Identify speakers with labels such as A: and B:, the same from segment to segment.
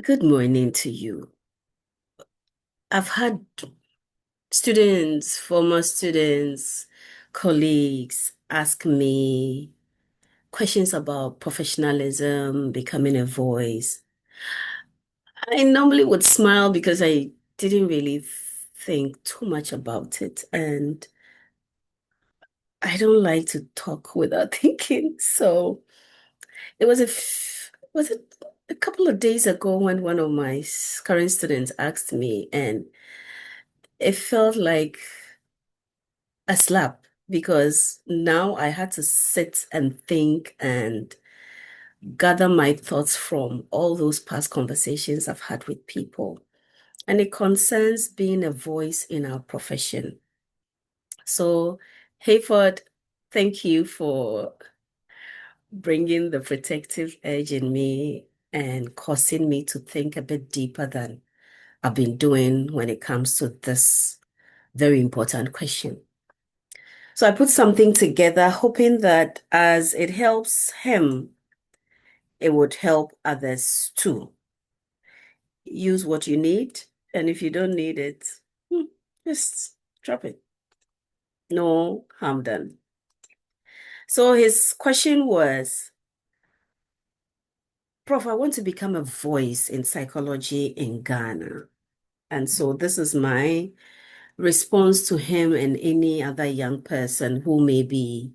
A: Good morning to you. I've had students, former students, colleagues ask me questions about professionalism, becoming a voice. I normally would smile because I didn't really think too much about it, and I don't like to talk without thinking. So was it a couple of days ago when one of my current students asked me, and it felt like a slap because now I had to sit and think and gather my thoughts from all those past conversations I've had with people. And it concerns being a voice in our profession. So, Hayford, thank you for bringing the protective edge in me and causing me to think a bit deeper than I've been doing when it comes to this very important question. So I put something together, hoping that as it helps him, it would help others too. Use what you need, and if you don't need it, hmm, just drop it. No harm done. So his question was, Prof, I want to become a voice in psychology in Ghana. And so this is my response to him and any other young person who may be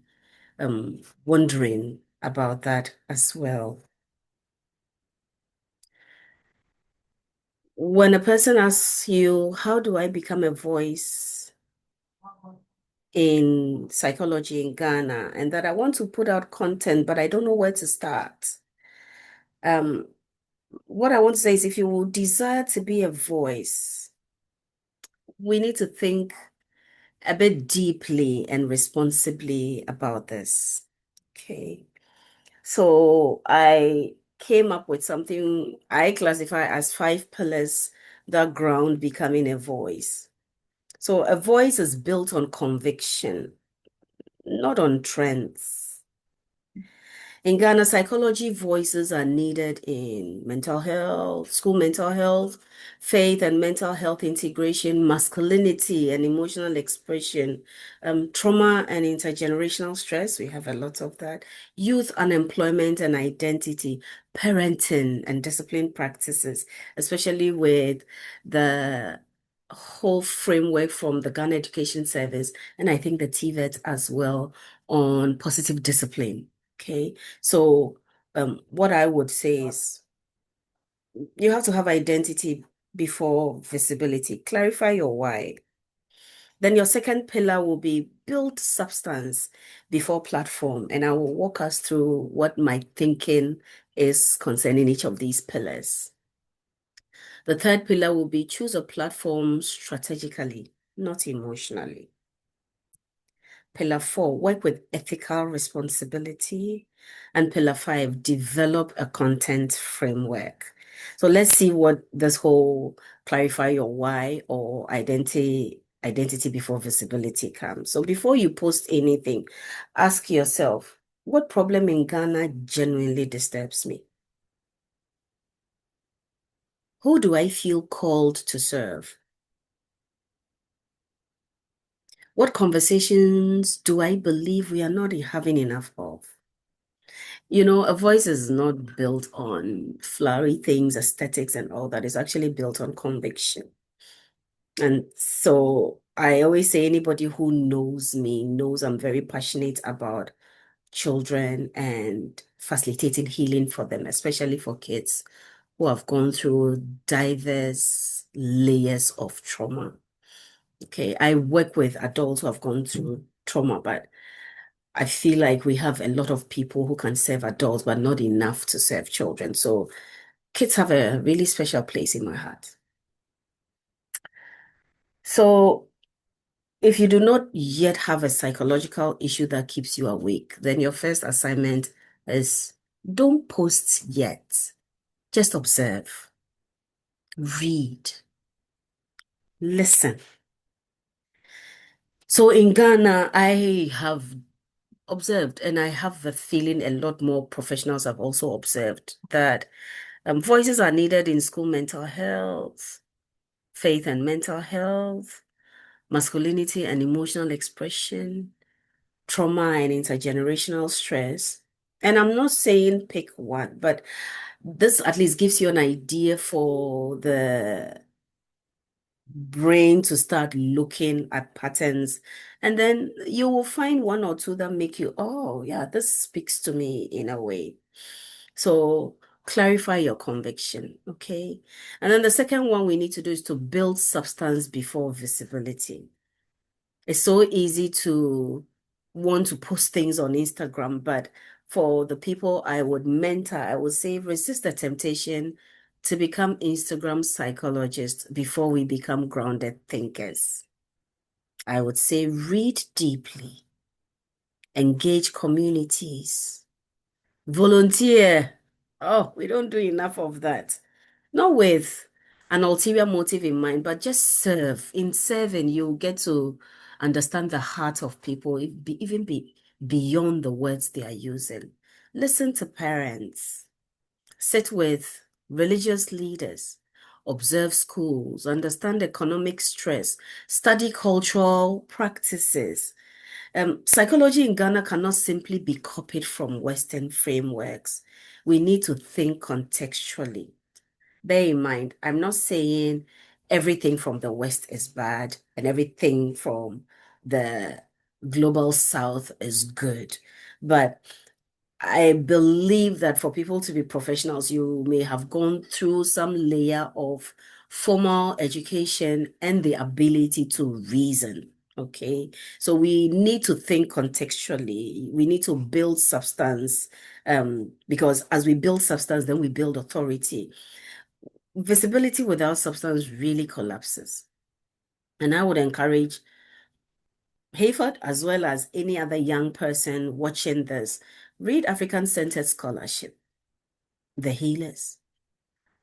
A: wondering about that as well. When a person asks you, how do I become a voice in psychology in Ghana, and that I want to put out content, but I don't know where to start. Um, what I want to say is if you desire to be a voice, we need to think a bit deeply and responsibly about this. Okay. So I came up with something I classify as 5 pillars that ground becoming a voice. So a voice is built on conviction, not on trends. In Ghana, psychology voices are needed in mental health, school mental health, faith and mental health integration, masculinity and emotional expression, trauma and intergenerational stress. We have a lot of that. Youth unemployment and identity, parenting and discipline practices, especially with the whole framework from the Ghana Education Service, and I think the TVET as well on positive discipline. Okay. So, what I would say is you have to have identity before visibility. Clarify your why. Then your second pillar will be build substance before platform. And I will walk us through what my thinking is concerning each of these pillars. The third pillar will be choose a platform strategically, not emotionally. Pillar 4, work with ethical responsibility. And pillar 5, develop a content framework. So let's see what this whole clarify your why or identity before visibility comes. So before you post anything, ask yourself, what problem in Ghana genuinely disturbs me? Who do I feel called to serve? What conversations do I believe we are not having enough of? A voice is not built on flowery things, aesthetics, and all that. It's actually built on conviction. And so I always say anybody who knows me knows I'm very passionate about children and facilitating healing for them, especially for kids who have gone through diverse layers of trauma. Okay, I work with adults who have gone through trauma, but I feel like we have a lot of people who can serve adults, but not enough to serve children. So kids have a really special place in my heart. So if you do not yet have a psychological issue that keeps you awake, then your first assignment is don't post yet. Just observe, read, listen. So in Ghana, I have observed, and I have the feeling a lot more professionals have also observed that Voices are needed in school mental health, faith and mental health, masculinity and emotional expression, trauma and intergenerational stress. And I'm not saying pick one, but this at least gives you an idea for the brain to start looking at patterns. And then you will find one or two that make you, oh, yeah, this speaks to me in a way. So clarify your conviction, okay? And then the second one we need to do is to build substance before visibility. It's so easy to want to post things on Instagram, but for the people I would mentor, I would say resist the temptation to become Instagram psychologists before we become grounded thinkers. I would say read deeply, engage communities, volunteer. Oh, we don't do enough of that. Not with an ulterior motive in mind, but just serve. In serving, you get to understand the heart of people, even be beyond the words they are using. Listen to parents, sit with religious leaders, observe schools, understand economic stress, study cultural practices. Psychology in Ghana cannot simply be copied from Western frameworks. We need to think contextually. Bear in mind, I'm not saying everything from the West is bad and everything from the global South is good. But I believe that for people to be professionals, you may have gone through some layer of formal education and the ability to reason. Okay. So we need to think contextually. We need to build substance, because as we build substance, then we build authority. Visibility without substance really collapses. And I would encourage Hayford, as well as any other young person watching this, read African-centered scholarship, The Healers,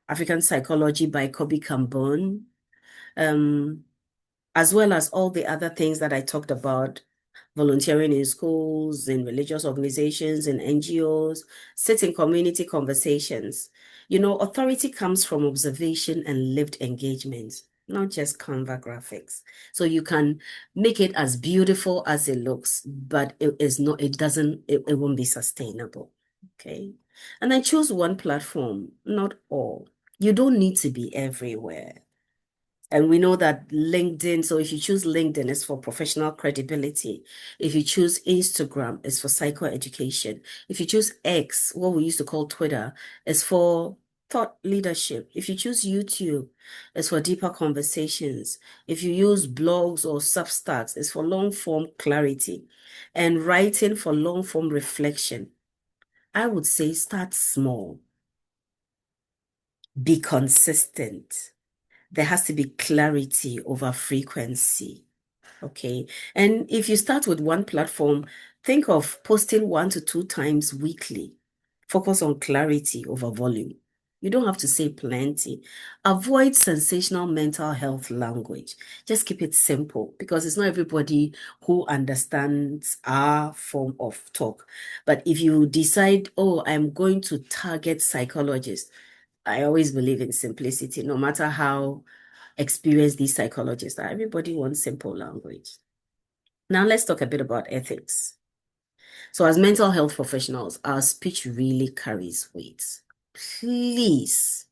A: African Psychology by Kobi Kambon, um, as well as all the other things that I talked about, volunteering in schools, in religious organizations, in NGOs, sit in community conversations. You know, authority comes from observation and lived engagement, not just Canva graphics. So you can make it as beautiful as it looks, but it is not, it won't be sustainable. Okay. And then choose one platform, not all. You don't need to be everywhere. And we know that LinkedIn, so if you choose LinkedIn, it's for professional credibility. If you choose Instagram, it's for psychoeducation. If you choose X, what we used to call Twitter, it's for thought leadership. If you choose YouTube, it's for deeper conversations. If you use blogs or Substacks, it's for long form clarity. And writing for long form reflection. I would say start small, be consistent. There has to be clarity over frequency. Okay. And if you start with one platform, think of posting 1 to 2 times weekly. Focus on clarity over volume. You don't have to say plenty. Avoid sensational mental health language. Just keep it simple because it's not everybody who understands our form of talk. But if you decide, oh, I'm going to target psychologists, I always believe in simplicity, no matter how experienced these psychologists are. Everybody wants simple language. Now let's talk a bit about ethics. So as mental health professionals, our speech really carries weight. Please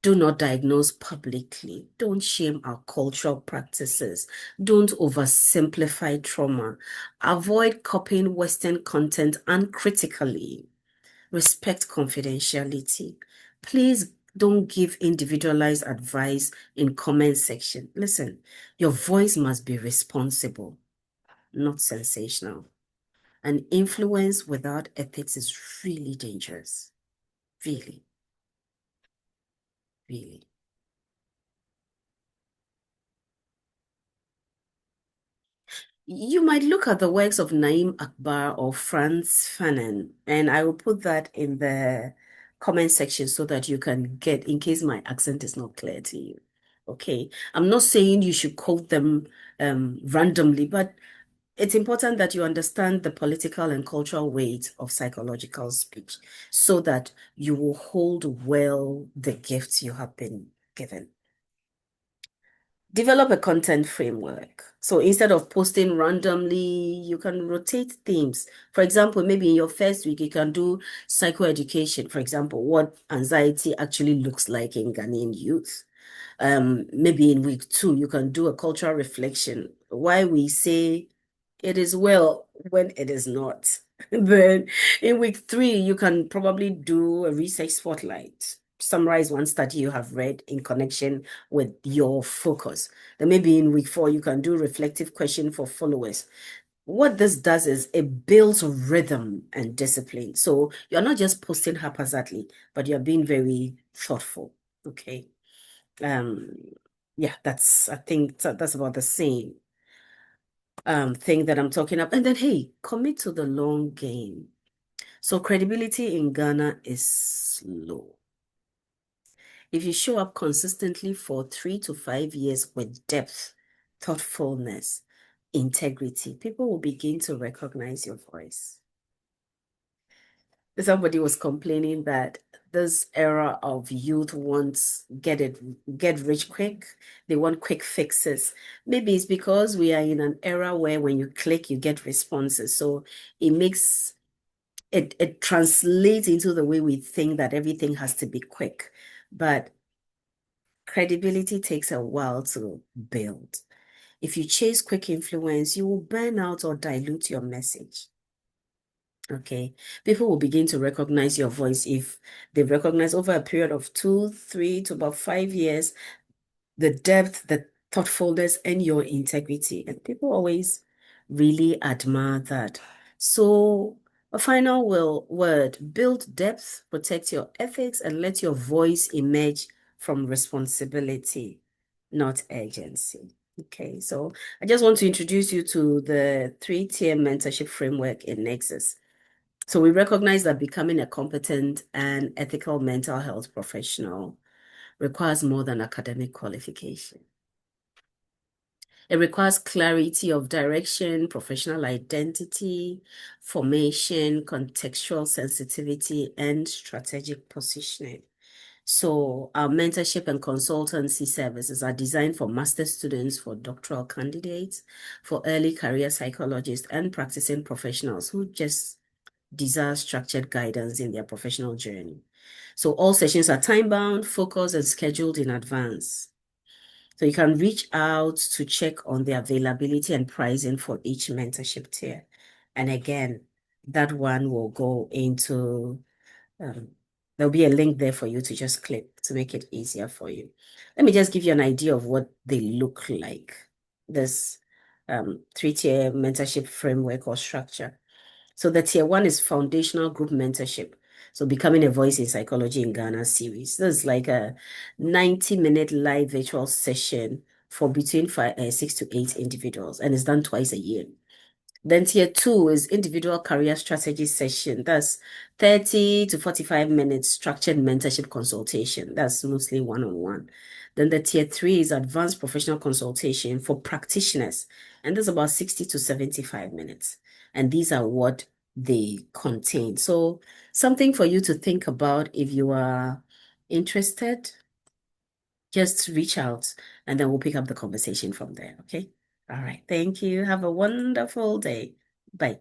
A: do not diagnose publicly. Don't shame our cultural practices. Don't oversimplify trauma. Avoid copying Western content uncritically. Respect confidentiality. Please don't give individualized advice in comment section. Listen, your voice must be responsible, not sensational. And influence without ethics is really dangerous. Really, really. You might look at the works of Naim Akbar or Franz Fanon, and I will put that in the comment section so that you can get, in case my accent is not clear to you. Okay. I'm not saying you should quote them randomly, but it's important that you understand the political and cultural weight of psychological speech so that you will hold well the gifts you have been given. Develop a content framework. So instead of posting randomly, you can rotate themes. For example, maybe in your first week, you can do psychoeducation, for example, what anxiety actually looks like in Ghanaian youth. Maybe in week 2, you can do a cultural reflection, why we say it is well when it is not. Then in week 3, you can probably do a research spotlight, summarize one study you have read in connection with your focus. Then maybe in week 4, you can do reflective question for followers. What this does is it builds rhythm and discipline. So you're not just posting haphazardly, but you're being very thoughtful. Okay. Um, yeah, I think that's about the same thing that I'm talking about. And then hey, commit to the long game. So credibility in Ghana is slow. If you show up consistently for 3 to 5 years with depth, thoughtfulness, integrity, people will begin to recognize your voice. Somebody was complaining that this era of youth wants get rich quick. They want quick fixes. Maybe it's because we are in an era where when you click, you get responses. So it makes it translates into the way we think that everything has to be quick. But credibility takes a while to build. If you chase quick influence, you will burn out or dilute your message. Okay. People will begin to recognize your voice if they recognize over a period of 2, 3 to about 5 years, the depth, the thoughtfulness, and your integrity. And people always really admire that. So, a final word, build depth, protect your ethics, and let your voice emerge from responsibility, not urgency. Okay, so I just want to introduce you to the 3-tier mentorship framework in Nexus. So we recognize that becoming a competent and ethical mental health professional requires more than academic qualification. It requires clarity of direction, professional identity, formation, contextual sensitivity, and strategic positioning. So our mentorship and consultancy services are designed for master students, for doctoral candidates, for early career psychologists, and practicing professionals who just desire structured guidance in their professional journey. So all sessions are time-bound, focused, and scheduled in advance. So you can reach out to check on the availability and pricing for each mentorship tier. And again, that one will go into, there'll be a link there for you to just click to make it easier for you. Let me just give you an idea of what they look like, this 3-tier mentorship framework or structure. So the tier 1 is foundational group mentorship. So becoming a voice in psychology in Ghana series. This is like a 90-minute live virtual session for between 6 to 8 individuals, and it's done twice a year. Then tier 2 is individual career strategy session. That's 30 to 45 minutes structured mentorship consultation. That's mostly one-on-one. Then the tier 3 is advanced professional consultation for practitioners. And that's about 60 to 75 minutes. And these are what they contain. So something for you to think about if you are interested, just reach out and then we'll pick up the conversation from there. Okay. All right. Thank you. Have a wonderful day. Bye.